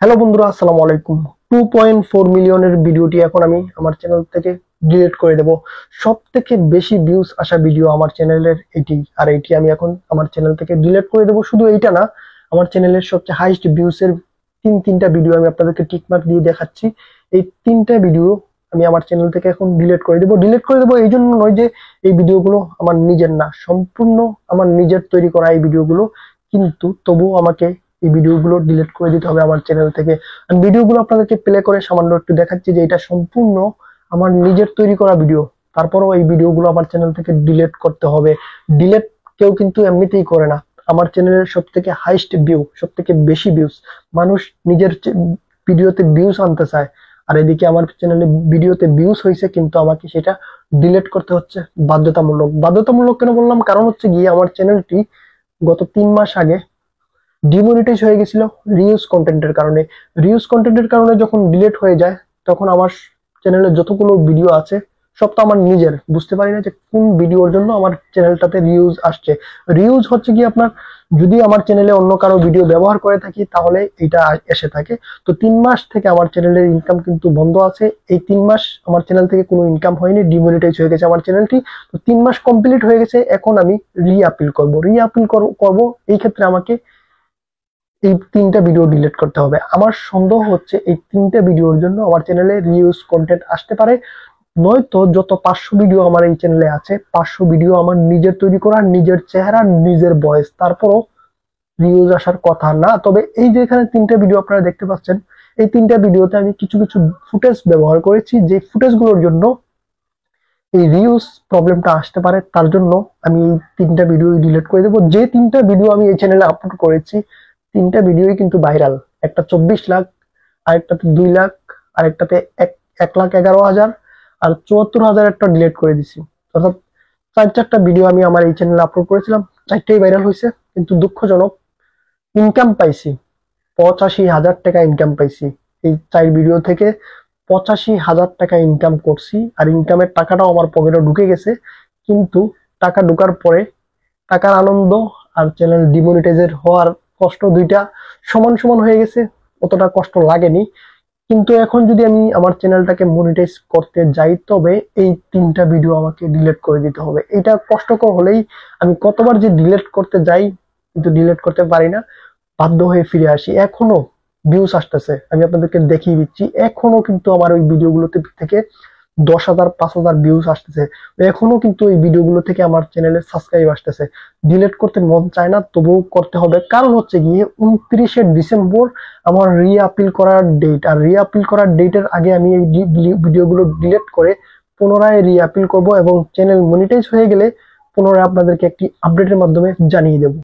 Hello বন্ধুরা, আসসালামু আলাইকুম। 2.4 মিলিয়নের ভিডিওটি এখন আমি আমার চ্যানেল থেকে ডিলিট করে দেব। সব থেকে বেশি ভিউজ আসা ভিডিও আমার চ্যানেলের এটি, আর এটি আমি এখন আমার চ্যানেল থেকে ডিলিট করে দেব। শুধু এইটা না, আমার চ্যানেলের সবচেয়ে হাইস্ট ভিউজের তিনটা ভিডিও আমি আপনাদেরকে টিকমার্ক দিয়ে দেখাচ্ছি। এই তিনটা ভিডিও আমি আমার চ্যানেল থেকে এখন ডিলিট করে দেব। ডিলিট করে দেব এই জন্য নয় যে এই ভিডিওগুলো আমার নিজের না, সম্পূর্ণ আমার নিজের তৈরি করা এই ভিডিওগুলো, কিন্তু তবুও আমাকে এই ভিডিওগুলো ডিলিট করে দিতে হবে আমার চ্যানেল থেকে। আমি ভিডিওগুলো আপনাদেরকে প্লে করে সামান্য একটু দেখাচ্ছি যে এটা সম্পূর্ণ আমার নিজের তৈরি করা ভিডিও। তারপরেও এই ভিডিওগুলো আমার চ্যানেল থেকে ডিলিট করতে হবে। ডিলিট কেউ কিন্তু এমনিতেই করে না। আমার চ্যানেলের সব থেকে হাইস্ট ভিউ, সব থেকে বেশি ভিউজ, মানুষ নিজের ভিডিওতে ভিউজ আনতে চায়, আর এদিকে আমার চ্যানেলে ভিডিওতে ভিউজ হয়েছে কিন্তু আমাকে সেটা ডিলিট করতে হচ্ছে বাধ্যতামূলক। বাধ্যতামূলক কেন বললাম? কারণ হচ্ছে গিয়ে আমার চ্যানেলটি গত 3 মাস আগে ডিমনিটাইজ হয়ে গেছিল রিউজ কন্টেন্টের কারণে। রিউজ কন্টেন্টের কারণে যখন ডিলিট হয়ে যায়, তখন আমার চ্যানেলে যতগুলো ভিডিও আছে সব তো আমার নিজের, বুঝতে পারি না যে কোন ভিডিওর জন্য আমার চ্যানেলটাতে রিউজ আসছে। রিউজ হচ্ছে কি আপনার, যদি আমার চ্যানেলে অন্য কারো ভিডিও ব্যবহার করে থাকি তাহলে এটা এসে থাকে। তো 3 মাস থেকে আমার চ্যানেলের ইনকাম কিন্তু বন্ধ আছে। এই 3 মাস আমার চ্যানেল থেকে কোনো ইনকাম হয়নি, ডিমনিটাইজ হয়ে গেছে আমার চ্যানেলটি। তো 3 মাস কমপ্লিট হয়ে গেছে, এখন আমি রিআপিল করব। রিআপিল করব, এই ক্ষেত্রে আমাকে এই তিনটা ভিডিও ডিলিট করতে হবে। আমার সন্দেহ হচ্ছে এই তিনটা ভিডিওর জন্য আমার চ্যানেলে রিউজ কন্টেন্ট আসতে পারে। নয়তো যত 500 ভিডিও আমার এই চ্যানেলে আছে, 500 ভিডিও আমার নিজের তৈরি করা, নিজের চেহারা, নিজের ভয়েস, তারপরও রিউজ আসার কথা না। তবে এই যে এখানে তিনটা ভিডিও আপনারা দেখতে পাচ্ছেন, এই তিনটা ভিডিওতে আমি কিছু কিছু ফুটেজ ব্যবহার করেছি, যে ফুটেজগুলোর জন্য এই রিউজ প্রবলেমটা আসতে পারে। তার জন্য আমি এই তিনটা ভিডিও ডিলিট করে দেবো। যে তিনটা ভিডিও আমি এই চ্যানেলে আপলোড করেছি, তিনটা ভিডিওই কিন্তু ভাইরাল। একটা 24 লাখ, আরেকটাতে 2 লাখ, আরেকটাতে 1,11,000, আর 74,000 একটা ডিলিট করে দিছি। অর্থাৎ 4টা ভিডিও আমি আমার এই চ্যানেলে আপলোড করেছিলাম, 4টাই ভাইরাল হয়েছে। কিন্তু দুঃখজনক, ইনকাম পাইছি 85,000 টাকা ইনকাম পাইছি। এই 4 ভিডিও থেকে 85,000 টাকা ইনকাম করছি, আর ইনকামের টাকাটাও আমার পকেটে ঢুকে গেছে। কিন্তু টাকা ঢুকার পরে টাকার আনন্দ আর চ্যানেল ডিমনিটাইজের হওয়ার কষ্ট, দুইটা সমান সমান হয়ে গেছে। অতটা কষ্ট লাগেনি। কিন্তু এখন যদি আমি আমার চ্যানেলটাকে মনিটাইজ করতে যাই, তবে এই তিনটা ভিডিও আমাকে ডিলিট করে দিতে হবে। এটা কষ্টকর হলেই, আমি কতবার যে ডিলিট করতে যাই কিন্তু ডিলিট করতে পারি না, বাধ্য হয়ে ফিরে আসি। এখনো ভিউজ আসতেছে, আমি আপনাদেরকে দেখিয়ে দিচ্ছি। এখনো কিন্তু আমার ওই ভিডিওগুলোতে থেকে 10,000 5,000 ভিউজ আসতেছে। এখনো কিন্তু এই ভিডিওগুলো থেকে আমার চ্যানেলে সাবস্ক্রাইব আসতেছে। ডিলিট করতে মন চায় না, তবুও করতে হবে। কারণ হচ্ছে গিয়ে 29শে ডিসেম্বর আমার রিআপিল করার ডেট, আর রিআপিল করার ডেটের আগে আমি এই ভিডিওগুলো ডিলিট করে পুনরায় রিআপিল করব, এবং চ্যানেল মনিটাইজ হয়ে গেলে পুনরায় আপনাদেরকে একটি আপডেটের মাধ্যমে জানিয়ে দেব।